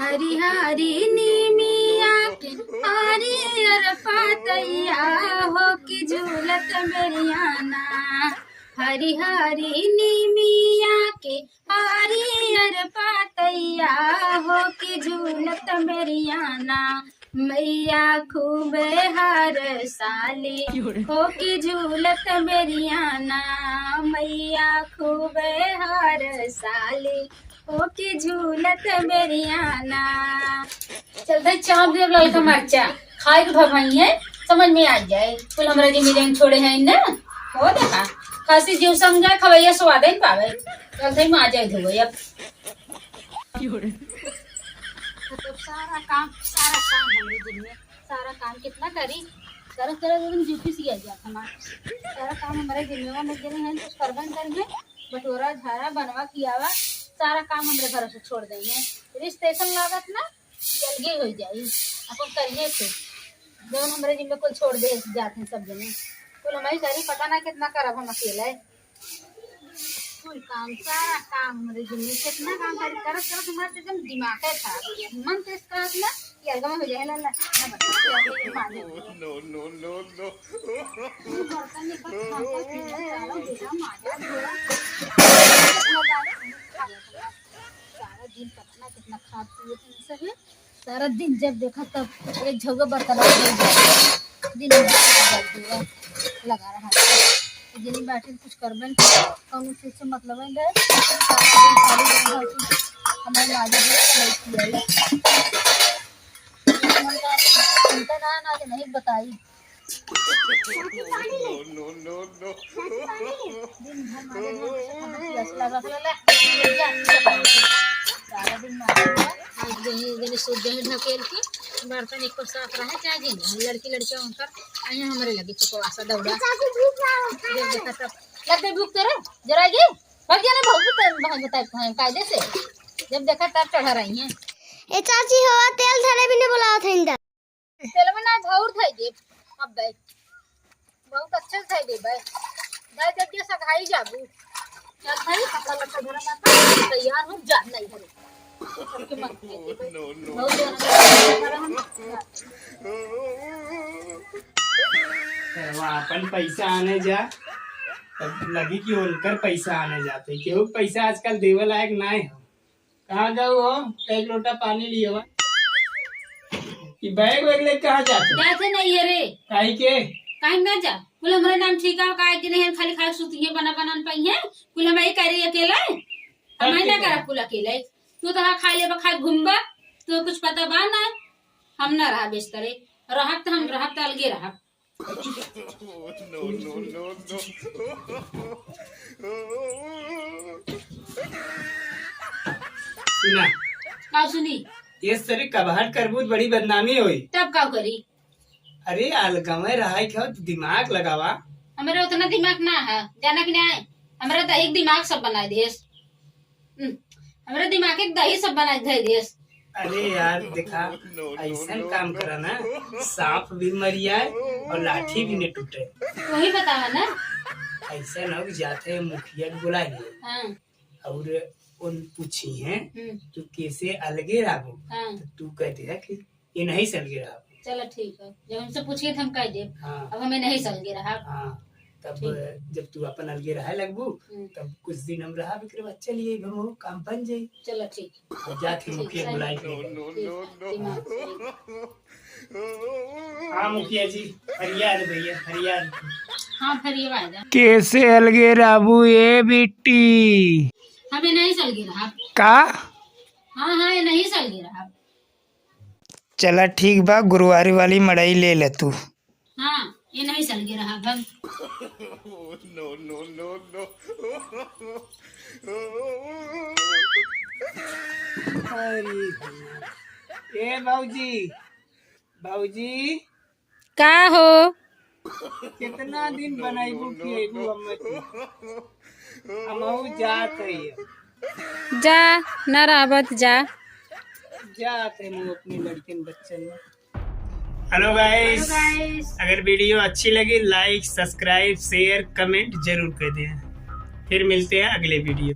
हरी हरी नीमिया के हरियर पातैया हो कि झूलत बेरियाना। हरी हरी नीमिया के हरियर पातैया हो कि झूलत बेरियाना। मैया खूबे हर साली हो कि झूलत बेरियाना। मैया खूबे हर साली हो कि झूलत बेरियाना। चलते चाप दे लड़का मरचा खाए के भगवाई है समझ में आ जाए। कुल हमरा जिम्मेदारी छोड़े हैं ना हो देखा खासी जीव समझा खवैया स्वाद ही पावे। चलते में आ जाए धोए अब तो सारा काम हमरे दिन में सारा काम कितना करी तरह तरह एकदम जूठी सी आ जाता हमारा सारा काम हमारे जिम्मेवार में गिरे हैं कुछ करबन करेंगे बटोरा झाड़ा बनवा कियावा सारा काम हमारे घर से छोड़ देंगे। रिश्तेशन लागत ना जल्दी हो जाए अपन करिए थे जब हमारे जिम्मे को छोड़ दे जाते हैं सब जने कुल हमारी करी पता ना कितना करब हम अकेला कुल काम सारा काम हमारे जिम्मे कितना काम करी करत करत हमारे एकदम दिमाग है था मन तो इसका ना कि अलगम हो जाए ना नो नो नो नो बर्तन निकल खाकर सारा बेटा माजा धोरा सारा दिन पतना कितना खा पी सब सारा दिन जब देखा तब एक झोगा बर्तन दिन लगा रहा जिन बैठे कुछ करबन कौन चीज से मतलब है हमारे ना नहीं बताई नो नो नो दिन सारा दिन शुद्ध ढकेल के बर्तन एक साफ रहे चाहे जिन लड़की लड़कियां उनकर अँ हमारे लगे चुकवासा दौड़ा लगते भूख तेरे जरा जी भग जाना बहुत बताए कायदे से जब देखा तब चढ़ा रही हैं ए चाची हो तेल धरे भी नहीं बुलाओ थे इंदा तेल में ना झौर थाई दे अब भाई बहुत अच्छे से दे भाई भाई जब ये सगाई जाबू चल भाई कपड़ा लट्टा धरा माता तैयार हो जा नहीं धरे सबके मन में अपन पैसा आने जा तब लगी कि उनकर पैसा आने जाते केहू पैसा आजकल देवे लायक ना है। कहाँ जाऊ हो एक लोटा पानी लिए हुआ कि बैग वैग ले कहाँ जाते नहीं है रे काहे के काहे ना जा बोले हमारे नाम ठीक है काहे के नहीं खाली खाली सुतिए बना बनान पाई है कुल हम करी अकेला हम ना करा कुल अकेला तू तो खा ले खा घूमबा तो कुछ पता बा ना हम ना रहा बेस्तरे रहत तो हम रहत अलगे रहा सुना का सुनी ये सरे कबाड़ करबूत बड़ी बदनामी हुई तब का करी अरे अलगमे रहा क्या दिमाग लगावा हमारे उतना दिमाग ना है जाना कि नहीं हमारा दही दिमाग सब बनाए देस हमारा दिमाग एक दही सब बनाए दे देस। अरे यार देखा ऐसा काम करा ना सांप भी मर जाए और लाठी भी नहीं टूटे वही बतावा ना ऐसा ना जाते मुखिया को बुलाए हाँ। और उन पूछी है तू कैसे अलगे रहो हाँ। तो तू कहते है कि ये नहीं सलगे रहा चलो ठीक है जब हमसे पूछिए तो हम कह दे हाँ। अब हमें नहीं सलगे रहा हाँ तब जब तू अपन अलगे रहा लगबू तब कुछ दिन हम रहा बिक्र बाद चलिए घूमो काम बन जाये चलो ठीक जाती मुखिया बुलाई हाँ मुखिया जी फरियाद भैया फरियाद हाँ फरियाद कैसे अलगे राबू ये बिट्टी हमें नहीं सलगे रहा का हाँ हाँ ये नहीं सलगे रहा चला ठीक बा गुरुवारी वाली मड़ई ले ले तू हाँ ये नहीं सलगे रहा भग नो नो नो नो ए बाबूजी बाबूजी का हो कितना दिन बनाइबू खिएबू हमहू जात है जा न रहबत जा जाते हम अपने लड़के बच्चन में। हेलो गाइस अगर वीडियो अच्छी लगी लाइक सब्सक्राइब शेयर कमेंट जरूर कर दें। फिर मिलते हैं अगले वीडियो।